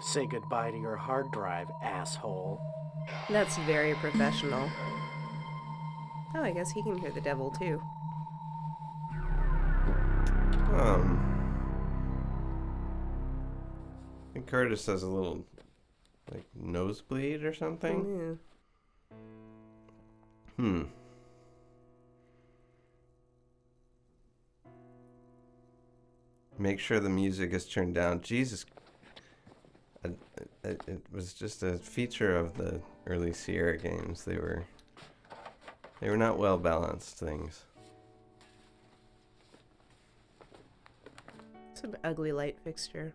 Say goodbye to your hard drive, asshole. That's very professional. Oh, I guess he can hear the devil too. I think Curtis has a little, like, nosebleed or something. Yeah. Make sure the music is turned down. Jesus. It was just a feature of the early Sierra games. They were not well balanced things. It's an ugly light fixture.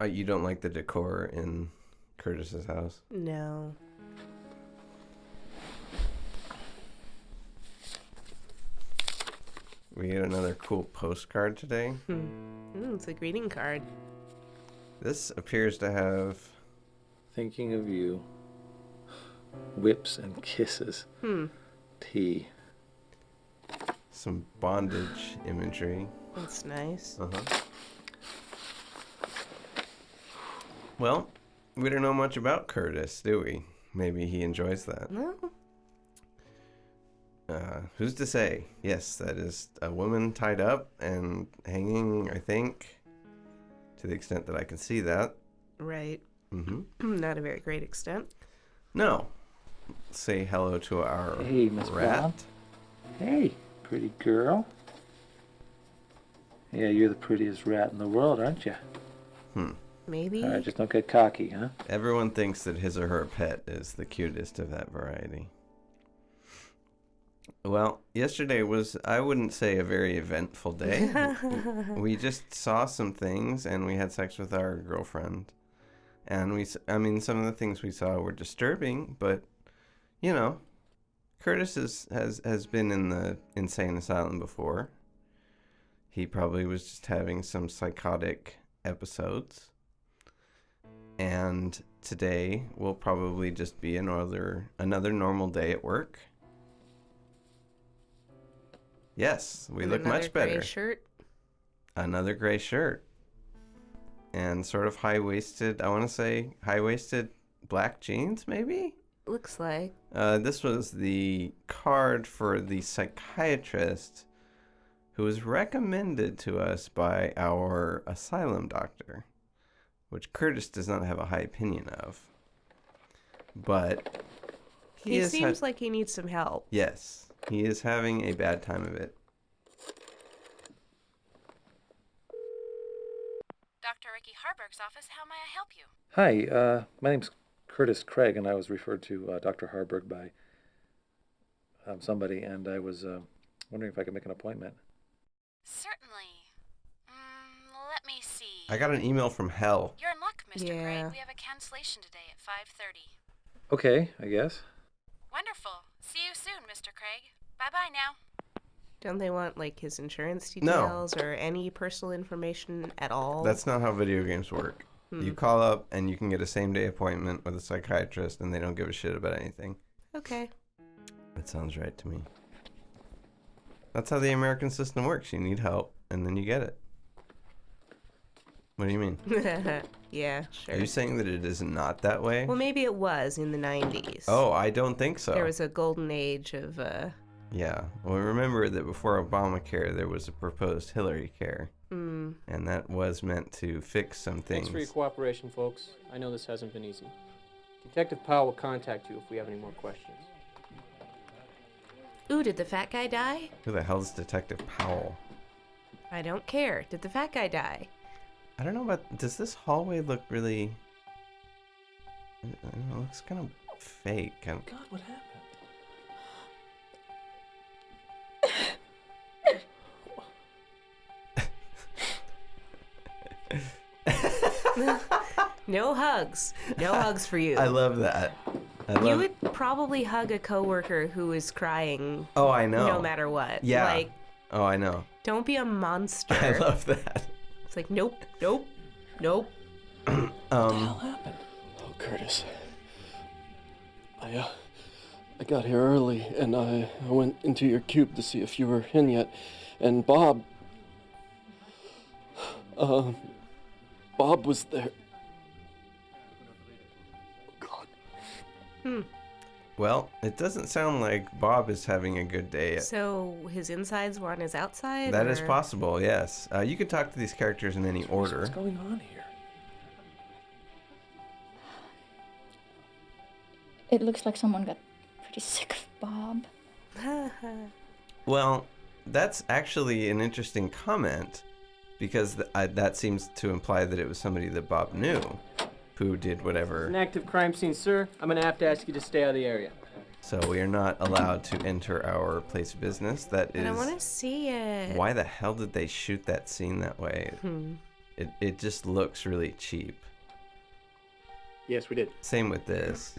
You don't like the decor in Curtis's house? No. We get another cool postcard today. It's a greeting card. This appears to have... Thinking of you. Whips and kisses. Tea. some bondage imagery. That's nice. Well, we don't know much about Curtis, do we? Maybe he enjoys that. No. Who's to say? Yes, that is a woman tied up and hanging, I think, to the extent that I can see that. Right. Mm-hmm. Not a very great extent. No. Say hello to our Hey, Miss rat. Brown. Hey, pretty girl. Yeah, you're the prettiest rat in the world, aren't you? Maybe. All right, just don't get cocky, huh? Everyone thinks that his or her pet is the cutest of that variety. Well, yesterday was, I wouldn't say a very eventful day. We just saw some things and we had sex with our girlfriend. And I mean, some of the things we saw were disturbing, but, you know, Curtis has been in the insane asylum before. He probably was just having some psychotic episodes. And today will probably just be another normal day at work. Yes, we look much better. Another gray shirt. Another gray shirt. And sort of high-waisted, I want to say high-waisted black jeans, maybe? Looks like. This was the card for the psychiatrist who was recommended to us by our asylum doctor, which Curtis does not have a high opinion of. But He seems like he needs some help. Yes, he is having a bad time of it. Dr. Ricky Harburg's office, how may I help you? Hi, my name's Curtis Craig, and I was referred to Dr. Harburg by somebody, and I was wondering if I could make an appointment. Certainly. Let me see. I got an email from hell. You're in luck, Mr. Yeah. Craig. We have a cancellation today at 5:30. Okay, I guess. Wonderful. See you soon, Mr. Craig. Bye-bye now. Don't they want, like, his insurance details or any personal information at all? That's not how video games work. You call up and you can get a same-day appointment with a psychiatrist and they don't give a shit about anything. Okay. That sounds right to me. That's how the American system works. You need help and then you get it. What do you mean? Yeah, sure. Are you saying that it is not that way? Well, maybe it was in the 90s. Oh, I don't think so. There was a golden age of, Yeah. Well, remember that before Obamacare, there was a proposed Hillary Care. And that was meant to fix some things. Thanks for your cooperation, folks. I know this hasn't been easy. Detective Powell will contact you if we have any more questions. Ooh, did the fat guy die? Who the hell is Detective Powell? I don't care. Did the fat guy die? I don't know about... Does this hallway look really... I don't know, it looks kind of fake. God, what happened? No hugs. No hugs for you. I love that. You would probably hug a coworker who is crying. Oh, I know. No matter what. Yeah. Like, oh, I know. don't be a monster. I love that. It's like, nope, nope, nope. What the hell happened? Oh, Curtis. I got here early, and I went into your cube to see if you were in yet, and Bob... Bob was there. God. Well, it doesn't sound like Bob is having a good day. So his insides were on his outside? That is or- possible, yes. You can talk to these characters in any order. What's going on here? It looks like someone got pretty sick of Bob. Well, that's actually an interesting comment, because that seems to imply that it was somebody that Bob knew who did whatever. An active crime scene, sir. I'm gonna have to ask you to stay out of the area. So we are not allowed to enter our place of business. That is. And I want to see it. Why the hell did they shoot that scene that way? It just looks really cheap. Yes, we did. Same with this.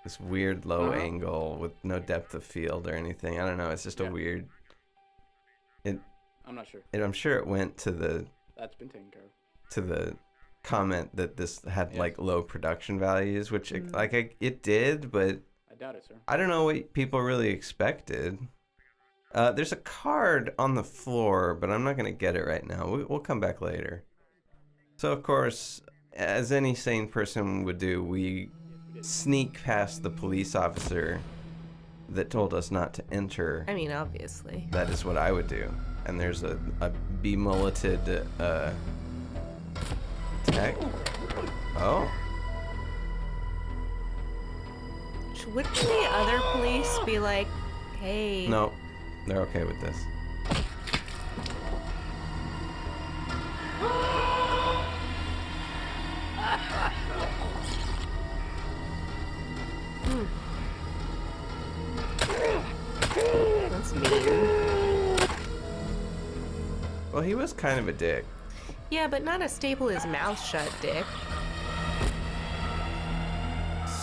This weird low angle with no depth of field or anything. I don't know. It's just a weird. I'm not sure. I'm sure it went to the That's been taken care of. to the comment that this had like low production values, which it did, but I doubt it, sir. I don't know what people really expected. There's a card on the floor, but I'm not gonna get it right now. We'll come back later. So of course, as any sane person would do, we sneak past the police officer that told us not to enter. I mean, obviously. That is what I would do. And there's a bemulleted tech. Oh. Wouldn't the other police be like, hey... No, they're okay with this. That's mean. Well, he was kind of a dick. Yeah, but not a staple his mouth shut, dick.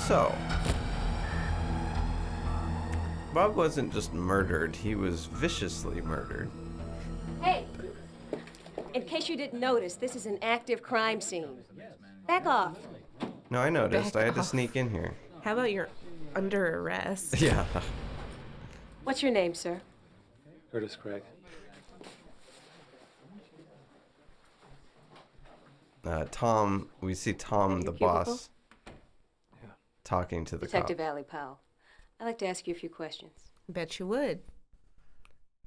So, Bob wasn't just murdered, he was viciously murdered. Hey, in case you didn't notice, this is an active crime scene. Back off. No, I noticed. Back I had to off. sneak in here. How about you're under arrest? Yeah. What's your name, sir? Curtis Craig. Tom, we see Tom, the cubicle? boss, talking to the Detective cop. Allie Powell. I'd like to ask you a few questions. Bet you would.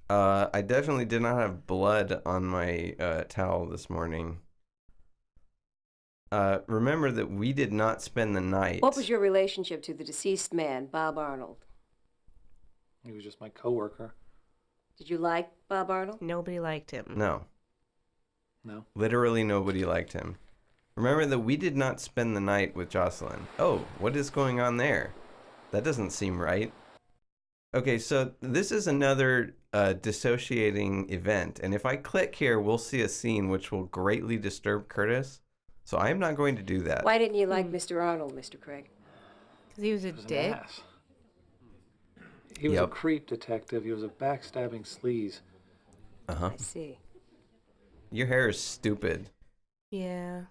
I definitely did not have blood on my towel this morning. Remember that we did not spend the night. What was your relationship to the deceased man, Bob Arnold? He was just my coworker. Did you like Bob Arnold? Nobody liked him. No. No. Literally nobody liked him. Remember that we did not spend the night with Jocelyn. Oh, what is going on there? That doesn't seem right. Okay, so this is another dissociating event. And if I click here, we'll see a scene which will greatly disturb Curtis. So I am not going to do that. Why didn't you like Mr. Arnold, Mr. Craig? Because he was a He was an dick. ass. He was a creep detective. He was a backstabbing sleaze. Uh-huh. I see. Your hair is stupid. Yeah.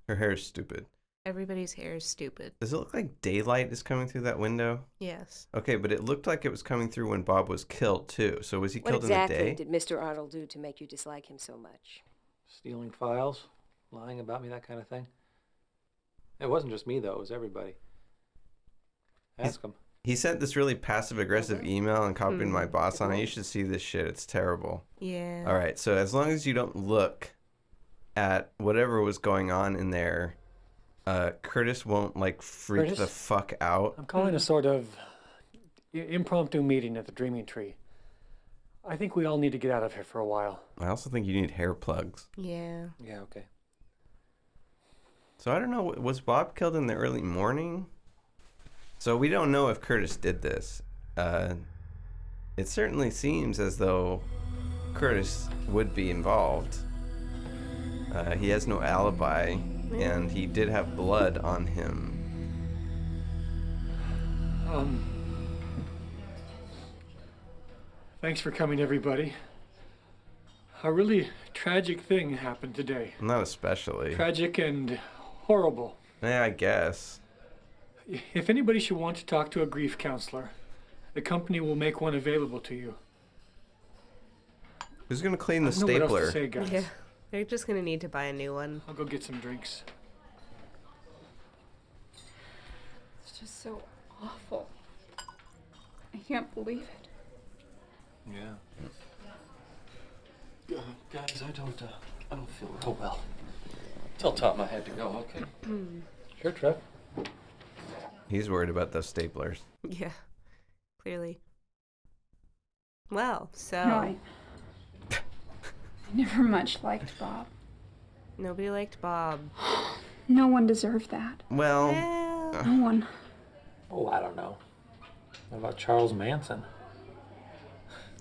Her hair is stupid. Everybody's hair is stupid. Does it look like daylight is coming through that window? Yes. Okay, but it looked like it was coming through when Bob was killed, too. So was he What killed exactly in the day? did Mr. Arnold do to make you dislike him so much? Stealing files, lying about me, that kind of thing. It wasn't just me, though. It was everybody. Ask him. He sent this really passive-aggressive email and copied my boss on it. You should see this shit. It's terrible. Yeah. All right, so as long as you don't look at whatever was going on in there, Curtis won't, like, freak Curtis? the fuck out. I'm calling a sort of impromptu meeting at the Dreaming Tree. I think we all need to get out of here for a while. I also think you need hair plugs. Yeah. Yeah, okay. So I don't know, was Bob killed in the early morning? So we don't know if Curtis did this. It certainly seems as though Curtis would be involved. He has no alibi, and he did have blood on him. Thanks for coming, everybody. A really tragic thing happened today. Not especially. Tragic and horrible. Yeah, I guess. If anybody should want to talk to a grief counselor, the company will make one available to you. Who's gonna clean the I don't know what else stapler? to say, guys. Yeah. They're just gonna need to buy a new one. I'll go get some drinks. It's just so awful. I can't believe it. Yeah. Guys, I don't feel real well. Tell Tom I had to go, okay? Sure, Trev. He's worried about those staplers. Yeah, clearly. Well, so No, I never much liked Bob. nobody liked Bob. No one deserved that. Well, Well, No one. Oh, I don't know. What about Charles Manson?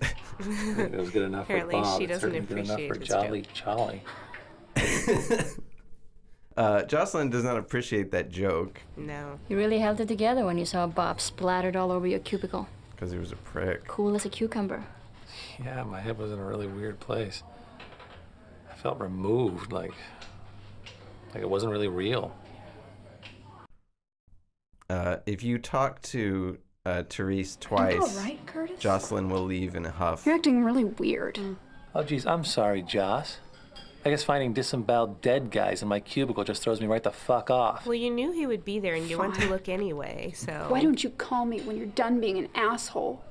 I think it was good enough Apparently for Bob. she It's doesn't certainly good enough appreciate for his Jolly Charlie. Jocelyn does not appreciate that joke no. You really held it together when you saw Bob splattered all over your cubicle. because he was a prick. Cool as a cucumber. Yeah, my head was in a really weird place. I felt removed, like it wasn't really real. If you talk to Therese twice, You all right, Curtis? Jocelyn will leave in a huff. You're acting really weird. Oh, geez, I'm sorry, Joss. I guess finding disemboweled dead guys in my cubicle just throws me right the fuck off. Well, you knew he would be there, and you went to Fine. look anyway. So Why don't you call me when you're done being an asshole?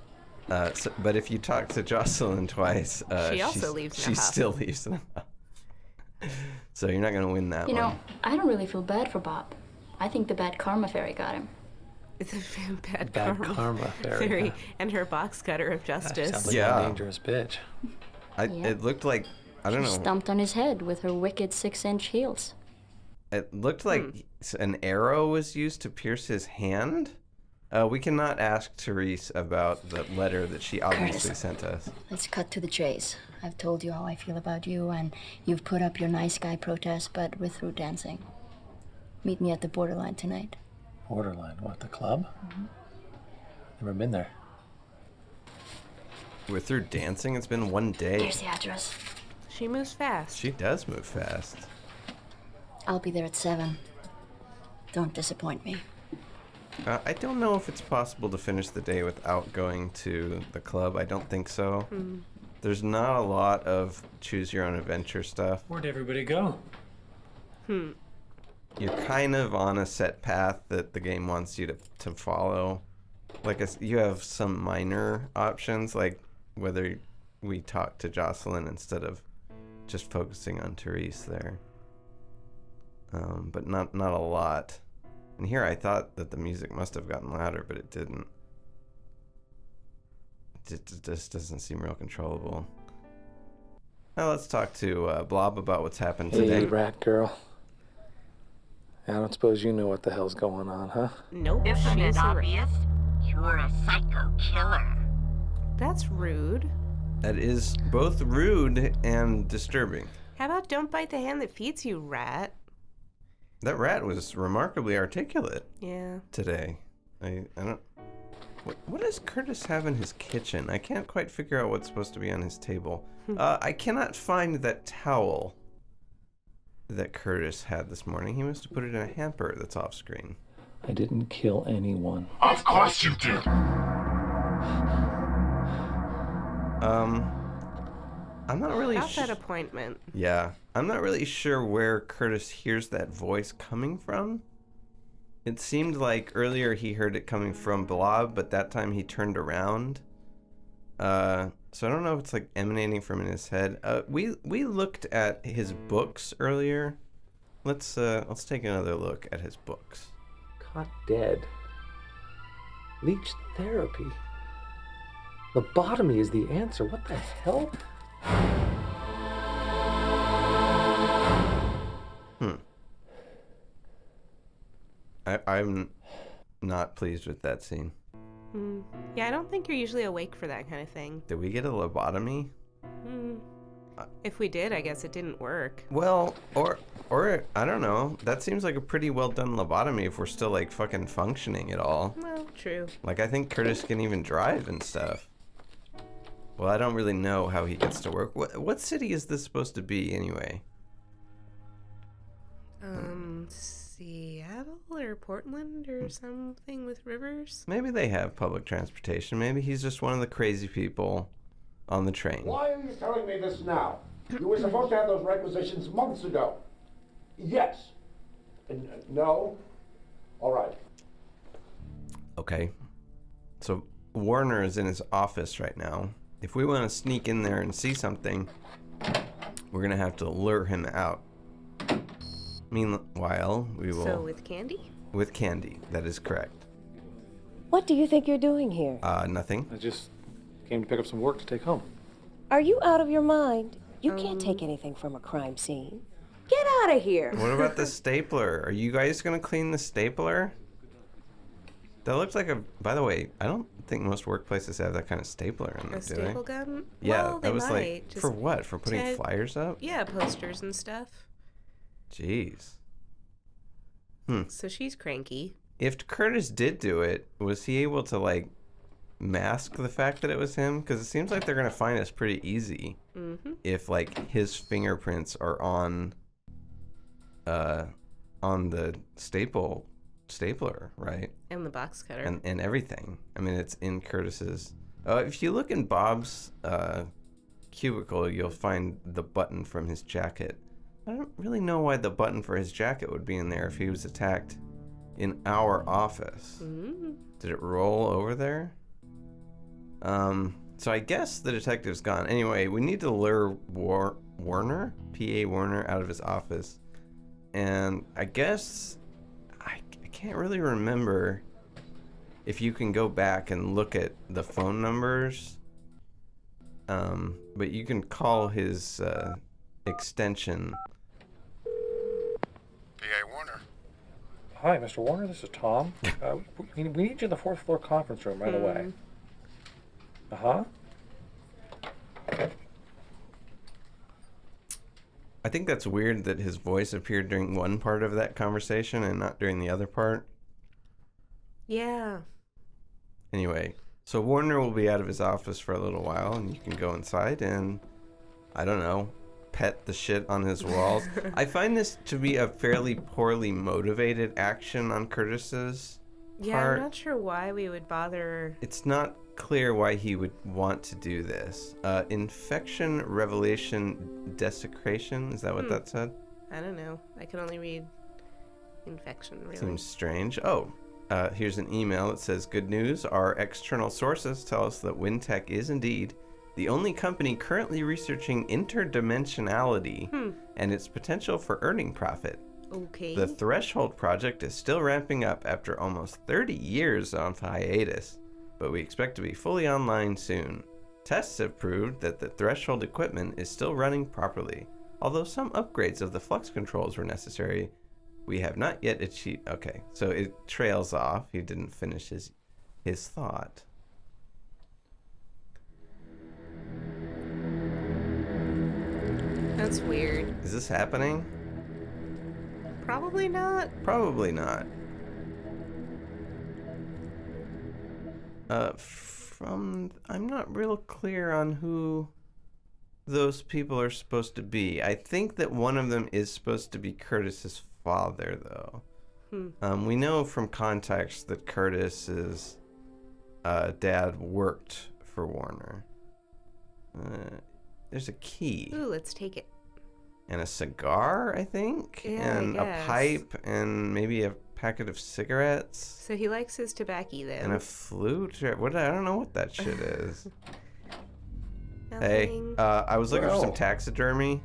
But if you talk to Jocelyn twice, She also leaves in a she huff. still leaves in a huff. So you're not going to win that You one. know, I don't really feel bad for Bob. I think the bad karma fairy got him. it's a bad Bad karma karma fairy. and her box cutter of justice. Sounds like Yeah. a dangerous bitch. Yeah. It looked like, I don't She know, stomped on his head with her wicked 6-inch heels. it looked like an arrow was used to pierce his hand. We cannot ask Therese about the letter that she obviously Curtis. sent us. Let's cut to the chase. I've told you how I feel about you, and you've put up your nice guy protest, but we're through dancing. Meet me at the borderline tonight. Borderline, what, the club? Never been there. We're through dancing. It's been one day. Here's the address. She moves fast. She does move fast. I'll be there at 7. Don't disappoint me. I don't know if it's possible to finish the day without going to the club. I don't think so. There's not a lot of choose your own adventure stuff. Where'd everybody go? You're kind of on a set path that the game wants you to follow. Like you have some minor options, like whether we talk to Jocelyn instead of just focusing on Therese there. But not a lot. And here I thought that the music must have gotten louder, but it didn't. It just doesn't seem real controllable. Now let's talk to Blob about what's happened today. Hey, rat girl. I don't suppose you know what the hell's going on, huh? Nope, Isn't she's it a obvious? You're a psycho killer. That's rude. That is both rude and disturbing. How about don't bite the hand that feeds you, rat? That rat was remarkably articulate Yeah. today. I don't... What does Curtis have in his kitchen? I can't quite figure out what's supposed to be on his table. I cannot find that towel that Curtis had this morning. He must have put it in a hamper that's off screen. I didn't kill anyone. Of course you did. I'm not really About that appointment. Yeah, I'm not really sure where Curtis hears that voice coming from. It seemed like earlier he heard it coming from Blob, but that time he turned around. So I don't know if it's like emanating from in his head. We looked at his books earlier. Let's take another look at his books. Caught dead. Leech therapy. Lobotomy is the answer. What the hell? I'm not pleased with that scene. Yeah, I don't think you're usually awake for that kind of thing. Did we get a lobotomy? If we did, I guess it didn't work. Well, or I don't know. That seems like a pretty well done lobotomy if we're still like fucking functioning at all. Well, true. Like I think Curtis can even drive and stuff. Well, I don't really know how he gets to work. What city is this supposed to be anyway? Seattle or Portland or something with rivers? Maybe they have public transportation. Maybe he's just one of the crazy people on the train. Why are you telling me this now? You were supposed to have those requisitions months ago. Yes. No? All right. Okay. So Warner is in his office right now. If we want to sneak in there and see something, we're going to have to lure him out. Meanwhile, we will... So with Candy? With Candy, that is correct. What do you think you're doing here? Nothing. I just came to pick up some work to take home. Are you out of your mind? You can't take anything from a crime scene. Get out of here. What about the stapler? Are you guys going to clean the stapler? That looks like a... By the way, I don't think most workplaces have that kind of stapler in them, A do they? staple gun? Yeah, Well, that was might. like... Just For what? For putting flyers up? Yeah, posters and stuff. Jeez. So she's cranky. If Curtis did do it, was he able to, like, mask the fact that it was him? Because it seems like they're going to find us pretty easy if, like, his fingerprints are on the stapler, right? And the box cutter. And everything. I mean, it's in Curtis's... if you look in Bob's cubicle, you'll find the button from his jacket. I don't really know why the button for his jacket would be in there if he was attacked in our office. Did it roll over there? So I guess the detective's gone. Anyway, we need to lure Warner, P.A. Warner, out of his office. And I guess I can't really remember if you can go back and look at the phone numbers. But you can call his extension. P.A. Warner. Hi, Mr. Warner. This is Tom. We need you in the 4th floor conference room right away. Uh-huh. I think that's weird that his voice appeared during one part of that conversation and not during the other part. Yeah. Anyway, so Warner will be out of his office for a little while, and you can go inside and, I don't know, pet the shit on his walls. I find this to be a fairly poorly motivated action on Curtis's part. I'm not sure why we would bother. It's not clear why he would want to do this. Infection, revelation, desecration. Is that what that said? I don't know. I can only read infection, really. Seems strange. Oh, here's an email that says, good news. Our external sources tell us that Wintech is indeed the only company currently researching interdimensionality and its potential for earning profit. Okay. The Threshold project is still ramping up after almost 30 years on hiatus, but we expect to be fully online soon. Tests have proved that the Threshold equipment is still running properly. Although some upgrades of the flux controls were necessary, we have not yet achieved... Okay, so it trails off. He didn't finish his thought. That's weird. Is this happening? Probably not. Probably not. I'm not real clear on who those people are supposed to be. I think that one of them is supposed to be Curtis's father, though. We know from context that Curtis's dad worked for Warner. There's a key. Ooh, let's take it. And a cigar, I think? Yeah, and I a guess. pipe, and maybe a packet of cigarettes. So he likes his tobacco, then. And a flute? Or what? I don't know what that shit is. Nothing. Hey, I was looking for some Well. taxidermy.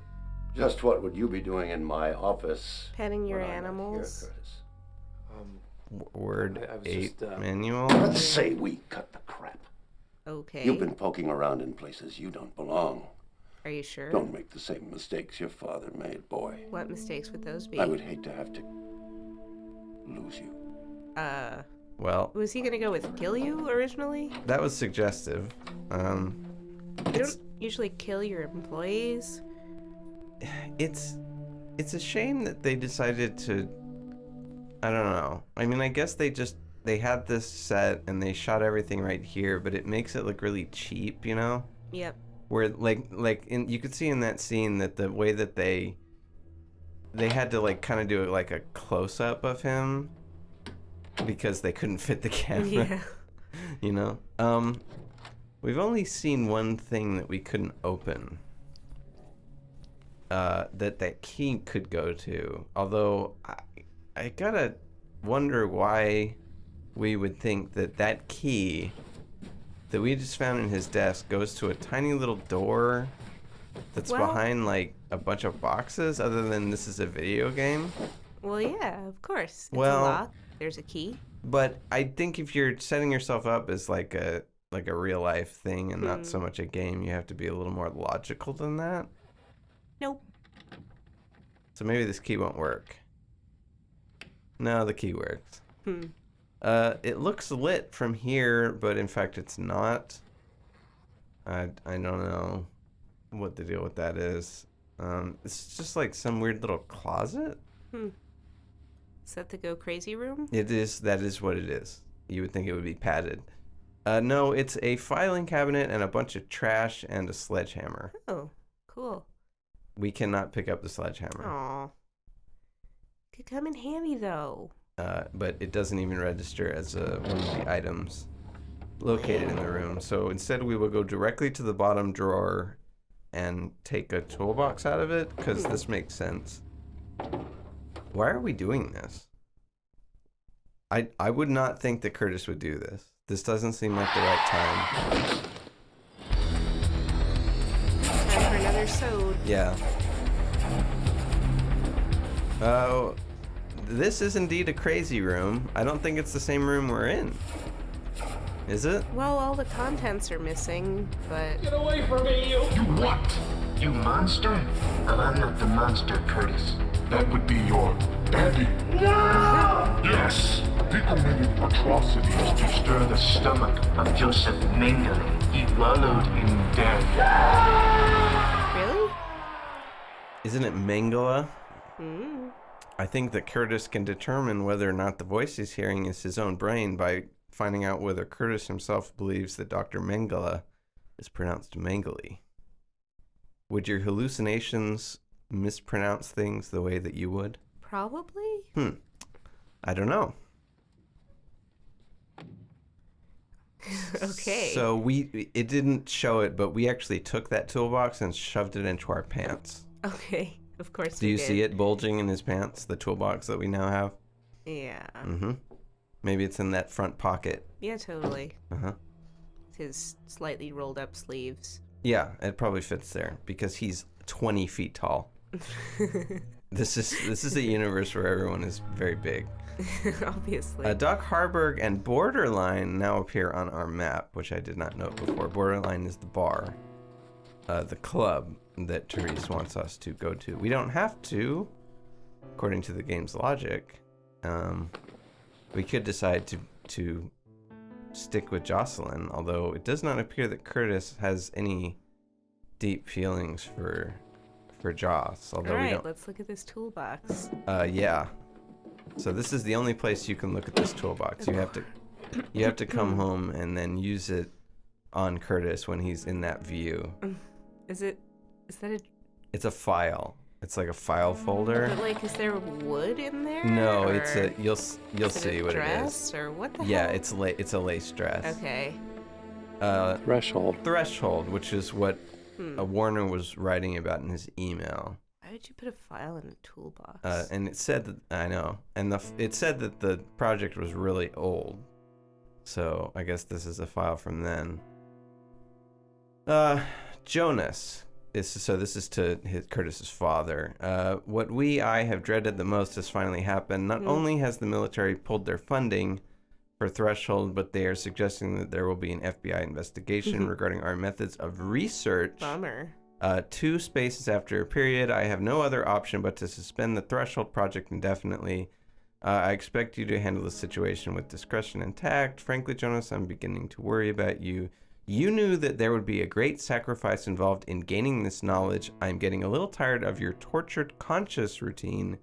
Just what would you be doing in my office? Petting your when I'm not animals. here, Curtis? Word I was 8 just, manual. Let's say we cut the crap. Okay. You've been poking around in places you don't belong. Are you sure? Don't make the same mistakes your father made, boy. What mistakes would those be? I would hate to have to lose you. Well, Was he gonna go with kill you originally? that was suggestive. You don't usually kill your employees. It's a shame that they decided to... I don't know. I mean, I guess they had this set and they shot everything right here, but it makes it look really cheap, you know? Yep. Where you could see in that scene that the way that they had to like kind of do like a close up of him because they couldn't fit the camera. Yeah. You know? We've only seen one thing that we couldn't open. that key could go to. Although I gotta wonder why we would think that key that we just found in his desk goes to a tiny little door that's behind like a bunch of boxes, other than this is a video game. Well, yeah, of course. It's Well, a lock. There's a key. But I think if you're setting yourself up as like a real life thing and not so much a game, you have to be a little more logical than that. Nope. So maybe this key won't work. No, the key works. It looks lit from here, but in fact it's not. I don't know what the deal with that is. It's just like some weird little closet. Is that the go crazy room? It is. That is what it is. You would think it would be padded. No, it's a filing cabinet and a bunch of trash and a sledgehammer. Oh, cool. We cannot pick up the sledgehammer. Aw. Could come in handy, though. But it doesn't even register as one of the items located in the room. So instead we will go directly to the bottom drawer and take a toolbox out of it, because this makes sense. Why are we doing this? I would not think that Curtis would do this. This doesn't seem like the right time. Time for another sode. Yeah. Oh, this is indeed a crazy room. I don't think it's the same room we're in. Is it? Well, all the contents are missing, but... Get away from me, you! You what? You monster? I'm not the monster, Curtis. That would be your daddy. No! Yes! He committed atrocities to stir the stomach of Joseph Mengele. He wallowed in death. Really? Isn't it Mengele? I think that Curtis can determine whether or not the voice he's hearing is his own brain by finding out whether Curtis himself believes that Dr. Mengele is pronounced Mengele. Would your hallucinations mispronounce things the way that you would? Probably. I don't know. Okay. So it didn't show it, but we actually took that toolbox and shoved it into our pants. Okay. Of course Do you see it bulging in his pants, the toolbox that we now have? Yeah. Maybe it's in that front pocket. Yeah, totally. Uh-huh. His slightly rolled up sleeves. Yeah, it probably fits there because he's 20 feet tall. This is a universe where everyone is very big. Obviously. Doc Harburg and Borderline now appear on our map, which I did not note before. Borderline is the bar, the club that Therese wants us to go to. We don't have to, according to the game's logic. We could decide to stick with Jocelyn, although it does not appear that Curtis has any deep feelings for Joss. Although Alright, let's look at this toolbox. Yeah. So this is the only place you can look at this toolbox. You have to come home and then use it on Curtis when he's in that view. Is that a... It's a file. It's like a file folder. But like, is there wood in there? No, or it's a you'll see what it is. Dress or what the Yeah, hell? it's a lace dress. Okay. Threshold, which is what Warner was writing about in his email. Why would you put a file in a toolbox? And it said that I know, and it said that the project was really old, so I guess this is a file from then. Jonas. This is to Curtis's father. What I have dreaded the most has finally happened. Not only has the military pulled their funding for Threshold, but they are suggesting that there will be an FBI investigation regarding our methods of research. Bummer. 2 spaces after a period, I have no other option but to suspend the Threshold project indefinitely. I expect you to handle the situation with discretion and tact. Frankly, Jonas, I'm beginning to worry about you. You knew that there would be a great sacrifice involved in gaining this knowledge. I'm getting a little tired of your tortured conscious routine.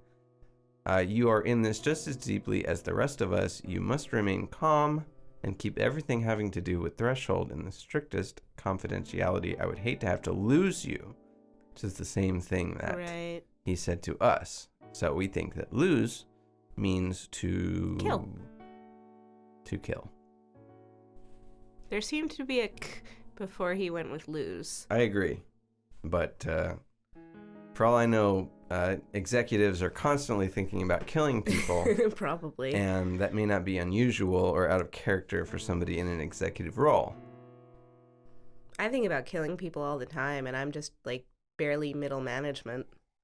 You are in this just as deeply as the rest of us. You must remain calm and keep everything having to do with Threshold in the strictest confidentiality. I would hate to have to lose you, which is the same thing that he said to us. So we think that lose means to kill. To kill. There seemed to be a k before he went with lose. I agree, but For all I know, executives are constantly thinking about killing people. Probably. And that may not be unusual or out of character for somebody in an executive role. I think about killing people all the time, and I'm just, like, barely middle management.